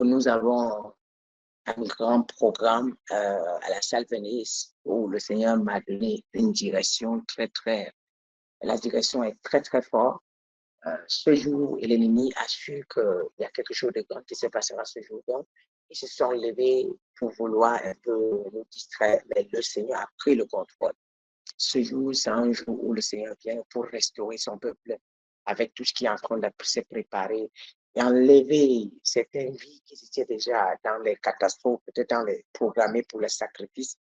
nous avons un grand programme à la salle Venise où le Seigneur m'a donné une direction la direction est très, très forte. Ce jour, l'ennemi a su qu'il y a quelque chose de grand qui se passera ce jour. Donc, ils se sont levés pour vouloir un peu nous distraire, mais le Seigneur a pris le contrôle. Ce jour, c'est un jour où le Seigneur vient pour restaurer son peuple avec tout ce qui est en train de se préparer et enlever certaines vies qui étaient déjà dans les catastrophes, peut-être dans les programmés pour le sacrifice.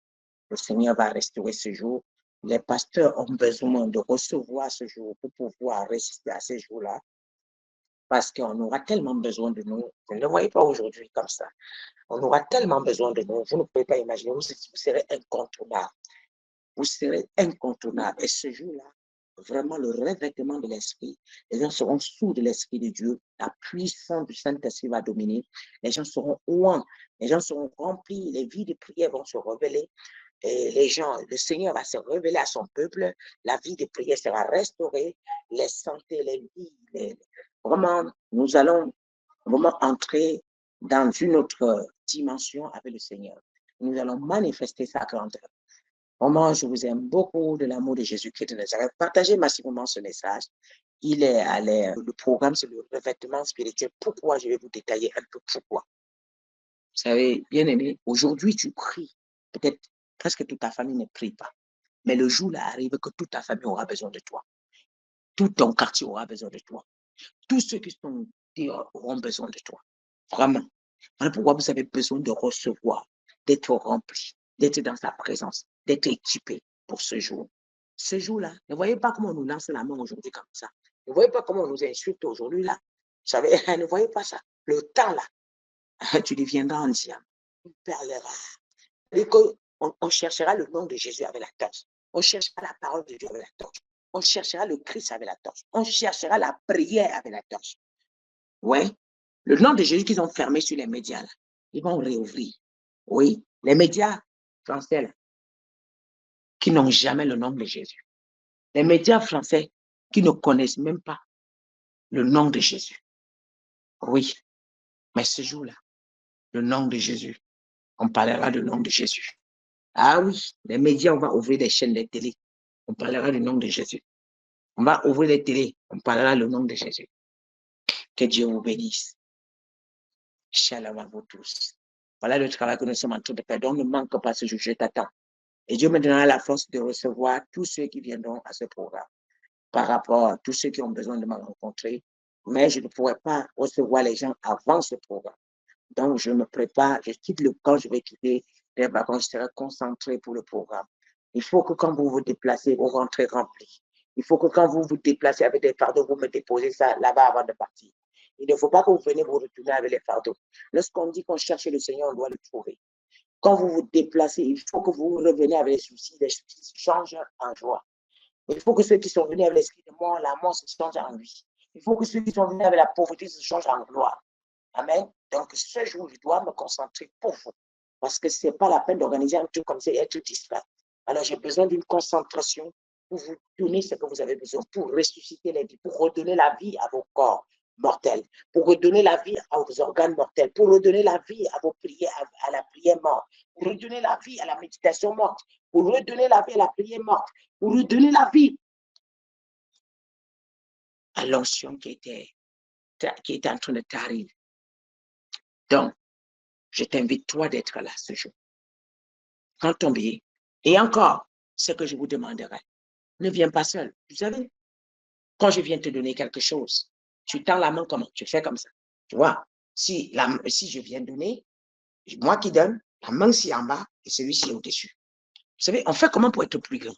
Le Seigneur va restaurer ce jour. Les pasteurs ont besoin de recevoir ce jour pour pouvoir résister à ces jours-là parce qu'on aura tellement besoin de nous. Vous ne le voyez pas aujourd'hui comme ça. On aura tellement besoin de nous. Vous ne pouvez pas imaginer, vous serez incontournable. Vous serez incontournable. Et ce jour-là, vraiment le revêtement de l'Esprit, les gens seront sous de l'Esprit de Dieu, la puissance du Saint-Esprit va dominer, les gens seront ouants, les gens seront remplis, les vies de prière vont se révéler, et les gens, le Seigneur va se révéler à son peuple, la vie de prière sera restaurée, les santé, les vies, vraiment, nous allons vraiment entrer dans une autre dimension avec le Seigneur. Nous allons manifester sa grandeur. Vraiment, je vous aime beaucoup de l'amour de Jésus-Christ de Nazareth. Partagez massivement ce message. Il est à l'air. Le programme, c'est le revêtement spirituel. Pourquoi? Je vais vous détailler un peu pourquoi. Vous savez, bien aimé, aujourd'hui, tu pries. Peut-être presque toute ta famille ne prie pas. Mais le jour là arrive que toute ta famille aura besoin de toi. Tout ton quartier aura besoin de toi. Tous ceux qui sont dehors auront besoin de toi. Vraiment. Voilà pourquoi vous avez besoin de recevoir, d'être rempli, d'être dans sa présence, d'être équipé pour ce jour. Ce jour-là, ne voyez pas comment on nous lance la main aujourd'hui comme ça. Ne voyez pas comment on nous insulte aujourd'hui là. Vous savez, ne voyez pas ça. Le temps là, tu deviendras un diamant, une perle rare. On cherchera le nom de Jésus avec la torche. On cherchera la parole de Dieu avec la torche. On cherchera le Christ avec la torche. On cherchera la prière avec la torche. Ouais. Le nom de Jésus qu'ils ont fermé sur les médias, là, ils vont réouvrir. Oui, les médias français, là, qui n'ont jamais le nom de Jésus. Les médias français qui ne connaissent même pas le nom de Jésus. Oui, mais ce jour-là, le nom de Jésus, on parlera du nom de Jésus. Ah oui, les médias, on va ouvrir des chaînes de télé, on parlera du nom de Jésus. On va ouvrir les télés, on parlera le nom de Jésus. Que Dieu vous bénisse. Shalom à vous tous. Voilà le travail que nous sommes en train de faire. Donc, ne manque pas ce jour, je t'attends. Et Dieu me donnera la force de recevoir tous ceux qui viendront à ce programme par rapport à tous ceux qui ont besoin de me rencontrer. Mais je ne pourrai pas recevoir les gens avant ce programme. Donc, je me prépare, je quitte le camp, je vais quitter les vacances, je serai concentré pour le programme. Il faut que quand vous vous déplacez, vous rentrez rempli. Il faut que quand vous vous déplacez avec des fardeaux, vous me déposez ça là-bas avant de partir. Il ne faut pas que vous venez vous retourner avec les fardeaux. Lorsqu'on dit qu'on cherche le Seigneur, on doit le trouver. Quand vous vous déplacez, il faut que vous reveniez avec les soucis se changent en joie. Il faut que ceux qui sont venus avec l'esprit de mort, la mort se change en vie. Il faut que ceux qui sont venus avec la pauvreté se changent en gloire. Amen. Donc, ce jour, je dois me concentrer pour vous. Parce que ce n'est pas la peine d'organiser un truc comme ça et être distrait. Alors, j'ai besoin d'une concentration pour vous donner ce que vous avez besoin, pour ressusciter les vies, pour redonner la vie à vos corps mortels, pour redonner la vie à vos organes mortels, pour redonner la vie à vos prières, à la prière morte, pour redonner la vie à la méditation morte, pour redonner la vie à la prière morte, pour redonner la vie à l'onction qui était en train de t'arriver. Donc, je t'invite, toi, d'être là ce jour. Prends ton billet. Et encore, ce que je vous demanderai, ne viens pas seul. Vous savez, quand je viens te donner quelque chose, tu tends la main comment? Tu fais comme ça. Tu vois, si je viens donner, moi qui donne, la main c'est en bas et celui-ci est au-dessus. Vous savez, on fait comment pour être plus grand?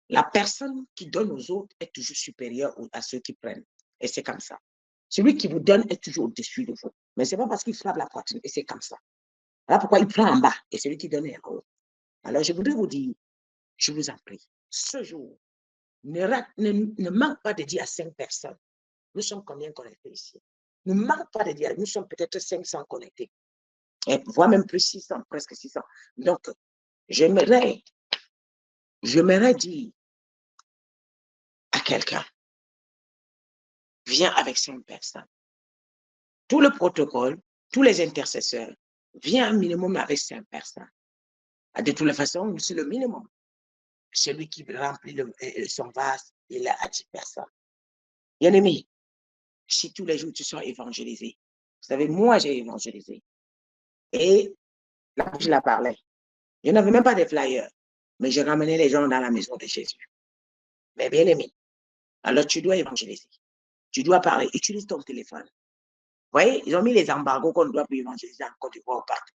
La personne qui donne aux autres est toujours supérieure à ceux qui prennent. Et c'est comme ça. Celui qui vous donne est toujours au-dessus de vous. Mais ce n'est pas parce qu'il frappe la poitrine, et c'est comme ça. Voilà pourquoi il prend en bas et celui qui donne est en haut. Alors, je voudrais vous dire, je vous en prie, ce jour, ne manque pas de dire à 5 personnes, nous sommes combien connectés ici? Ne manque pas de dire, nous sommes peut-être 500 connectés, et voire même plus 600, presque 600. Donc, j'aimerais dire à quelqu'un, viens avec 5 personnes. Tout le protocole, tous les intercesseurs, viens un minimum avec 5 personnes. De toutes les façons, c'est le minimum. Celui qui remplit son vase, il a 10 personnes. Bien-aimé, si tous les jours tu sois évangélisé, vous savez, moi j'ai évangélisé. Et là, je la parlais. Je n'avais même pas de flyers, mais j'ai ramené les gens dans la maison de Jésus. Mais bien aimé, alors tu dois évangéliser. Tu dois parler. Utilise ton téléphone. Vous voyez, ils ont mis les embargos qu'on ne doit plus évangéliser en Côte d'Ivoire ou partout.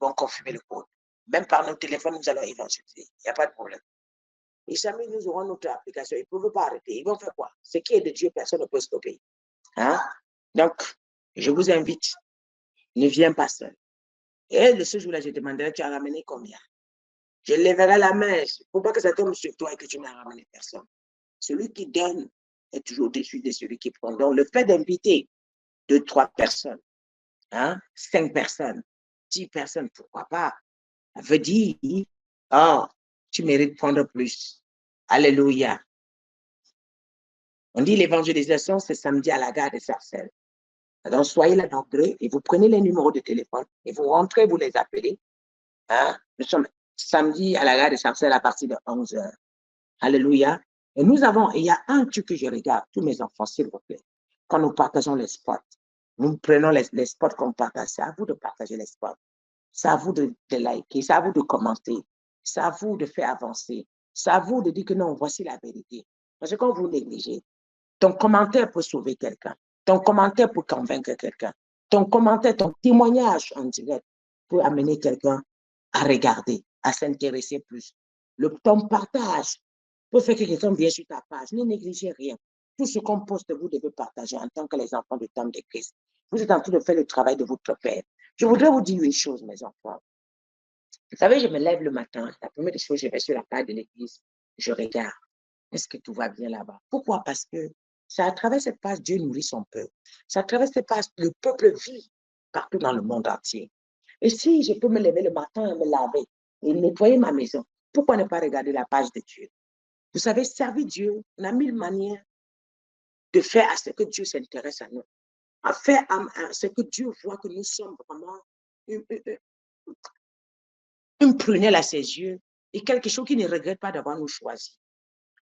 Ils vont confirmer le code. Même par nos téléphones, nous allons évangéliser. Il n'y a pas de problème. Et jamais nous aurons notre application. Ils ne peuvent pas arrêter. Ils vont faire quoi? Ce qui est de Dieu, personne ne peut stopper. Hein? Donc, je vous invite, ne viens pas seul. Et de ce jour-là, je demanderai, tu as ramené combien? Je lèverai la main. Il ne faut pas que ça tombe sur toi et que tu n'as ramené personne. Celui qui donne est toujours au-dessus de celui qui prend. Donc, le fait d'inviter 2, 3 personnes, 5 personnes, 10 personnes, pourquoi pas, ça veut dire, oh, tu mérites de prendre plus. Alléluia. On dit l'évangélisation, c'est samedi à la gare de Sarcelles. Donc, soyez là nombreux et vous prenez les numéros de téléphone et vous rentrez, vous les appelez. Nous sommes samedi à la gare de Sarcelles à partir de 11h. Alléluia. Et il y a un truc que je regarde, tous mes enfants, s'il vous plaît. Quand nous partageons les spots, nous prenons les spots qu'on partage. C'est à vous de partager les spots. C'est à vous de liker, c'est à vous de commenter, c'est à vous de faire avancer, c'est à vous de dire que non, voici la vérité. Parce que quand vous négligez, ton commentaire peut sauver quelqu'un, ton commentaire peut convaincre quelqu'un, ton commentaire, ton témoignage en direct peut amener quelqu'un à regarder, à s'intéresser plus. Ton partage peut faire que quelqu'un vienne sur ta page. Ne négligez rien. Tout ce qu'on poste, vous devez partager en tant que les enfants du temps de Christ. Vous êtes en train de faire le travail de votre Père. Je voudrais vous dire une chose, mes enfants. Vous savez, je me lève le matin, la première des choses, je vais sur la page de l'église, je regarde. Est-ce que tout va bien là-bas? Pourquoi? Parce que c'est à travers cette page, Dieu nourrit son peuple. C'est à travers cette page, le peuple vit partout dans le monde entier. Et si je peux me lever le matin, me laver et nettoyer ma maison, pourquoi ne pas regarder la page de Dieu? Vous savez, servir Dieu, on a mille manières de faire à ce que Dieu s'intéresse à nous, à faire à ce que Dieu voit que nous sommes vraiment une prunelle à ses yeux et quelque chose qu'il ne regrette pas d'avoir nous choisi.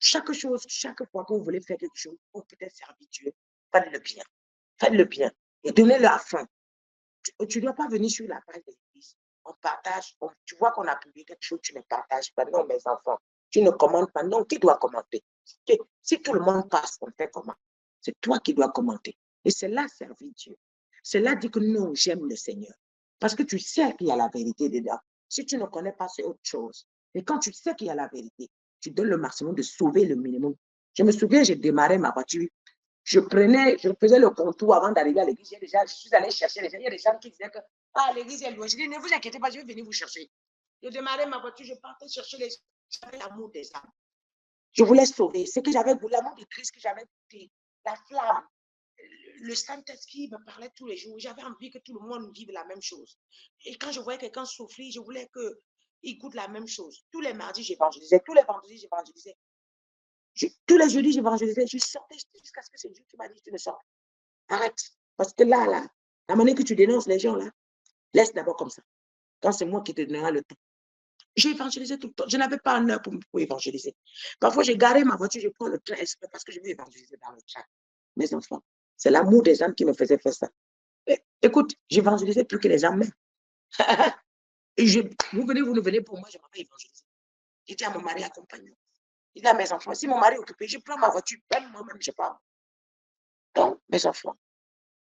Chaque chose, chaque fois que vous voulez faire quelque chose, ou peut-être servir Dieu, faites-le bien. Faites-le bien et donnez-le à fond. Tu ne dois pas venir sur la page de l'église. On partage, tu vois qu'on a publié quelque chose, tu ne partages pas. Non, mes enfants, tu ne commandes pas. Non, qui doit commenter? Si tout le monde passe, on fait comment? C'est toi qui dois commenter. Et c'est là servir Dieu. C'est là dire que non, j'aime le Seigneur. Parce que tu sais qu'il y a la vérité dedans. Si tu ne connais pas, c'est autre chose. Et quand tu sais qu'il y a la vérité, tu donnes le maximum de sauver le minimum. Je me souviens, j'ai démarré ma voiture. Je faisais le contour avant d'arriver à l'église. Je suis allé chercher les gens. Il y a des gens qui disaient que l'église est loin. Je dis, ne vous inquiétez pas, je vais venir vous chercher. Je démarrais ma voiture, je partais chercher les gens. J'avais l'amour des âmes. Je voulais sauver. C'est que j'avais l'amour de Christ que j'avais goûté. La flamme. Le Saint-Esprit me parlait tous les jours. J'avais envie que tout le monde vive la même chose. Et quand je voyais quelqu'un souffrir, je voulais qu'il goûte la même chose. Tous les mardis, j'évangélisais. Tous les vendredis, j'évangélisais. Tous les jeudis, j'évangélisais. Je sortais jusqu'à ce que c'est Dieu qui m'a dit, tu ne sors. Arrête. Parce que là, la manière que tu dénonces les gens, là, laisse d'abord comme ça. Quand c'est moi qui te donnerai le temps. J'ai évangélisé tout le temps. Je n'avais pas un heure pour évangéliser. Parfois, j'ai garé ma voiture, je prends le train parce que je veux évangéliser dans le train. Mes enfants, c'est l'amour des âmes qui me faisait faire ça. Écoute, j'évangélisais plus que les âmes même. Vous ne venez pour moi, je ne vais pas évangéliser. Je dis à mon mari accompagnant. Je dis à mes enfants, si mon mari est occupé, je prends ma voiture, même moi-même, je pars. Donc, mes enfants,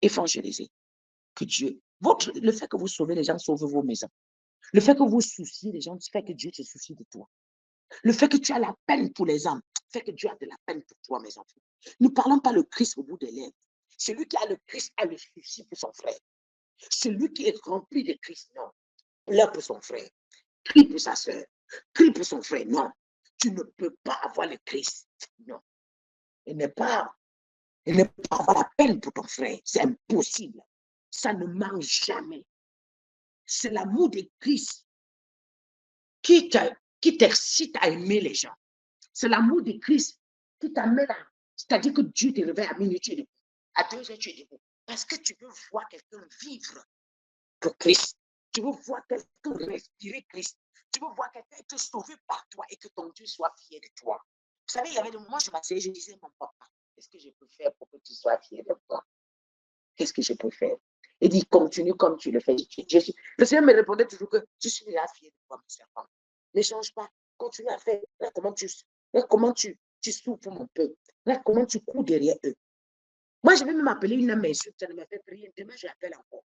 évangélisez. Que Dieu, le fait que vous sauvez les gens sauve vos maisons. Le fait que vous souciez les gens fait que Dieu se soucie de toi. Le fait que tu as la peine pour les âmes fait que Dieu a de la peine pour toi, mes enfants. Nous ne parlons pas le Christ au bout des lèvres. Celui qui a le Christ a le souci pour son frère. Celui qui est rempli de Christ, non. Pleure pour son frère. Crie pour sa soeur. Crie pour son frère, non. Tu ne peux pas avoir le Christ, non. Il n'est pas avoir la peine pour ton frère. C'est impossible. Ça ne marche jamais. C'est l'amour de Christ qui t'excite à aimer les gens. C'est l'amour de Christ qui t'amène à... C'est-à-dire que Dieu te réveille à minuit, tu es debout. À 2 heures, tu es debout. Parce que tu veux voir quelqu'un vivre que Christ. Tu veux voir quelqu'un respirer Christ. Tu veux voir quelqu'un être sauvé par toi et que ton Dieu soit fier de toi. Vous savez, il y avait des moments, je m'asseyais, je disais, mon papa, qu'est-ce que je peux faire pour que tu sois fier de toi? Qu'est-ce que je peux faire? Il dit, continue comme tu le fais. Le Seigneur me répondait toujours que je suis là fier de toi, mon servant. Ne change pas. Continue à faire. Là, comment tu souffres mon peuple. Là, comment tu cours derrière eux. Moi, je vais même appeler une âme insulte, ça ne me fait rien. Demain, j'appelle encore.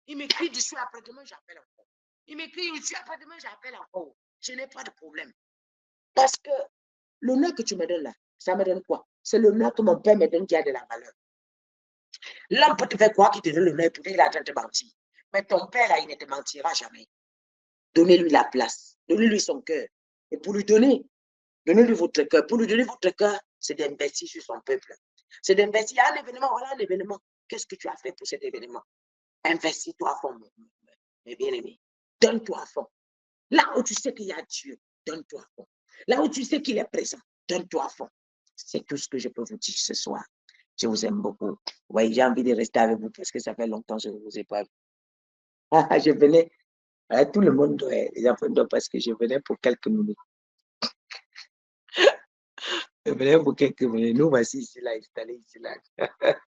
Il m'écrit dessus, après-demain, j'appelle encore. Il m'écrit dessus, après-demain, j'appelle encore. Je n'ai pas de problème. Parce que l'honneur que tu me donnes là, ça me donne quoi? C'est l'honneur que mon père me donne qui a de la valeur. L'homme peut te faire croire qu'il te donne l'honneur, peut-être qu'il est en train de te mentir. Mais ton père, là, il ne te mentira jamais. Donnez-lui la place. Donnez-lui son cœur. Et pour lui donner, donnez-lui votre cœur. Pour lui donner votre cœur, c'est d'investir sur son peuple. C'est d'investir. Il y a un événement, voilà un événement. Qu'est-ce que tu as fait pour cet événement? Investis-toi à fond, mes bien-aimés. Donne-toi à fond. Là où tu sais qu'il y a Dieu, donne-toi à fond. Là où tu sais qu'il est présent, donne-toi à fond. C'est tout ce que je peux vous dire ce soir. Je vous aime beaucoup. Oui, j'ai envie de rester avec vous parce que ça fait longtemps que je ne vous ai pas vu. Je venais, tout le monde les enfants parce que je venais pour quelques minutes. Je venais pour quelques minutes. Nous voici ici, là, installés ici, là.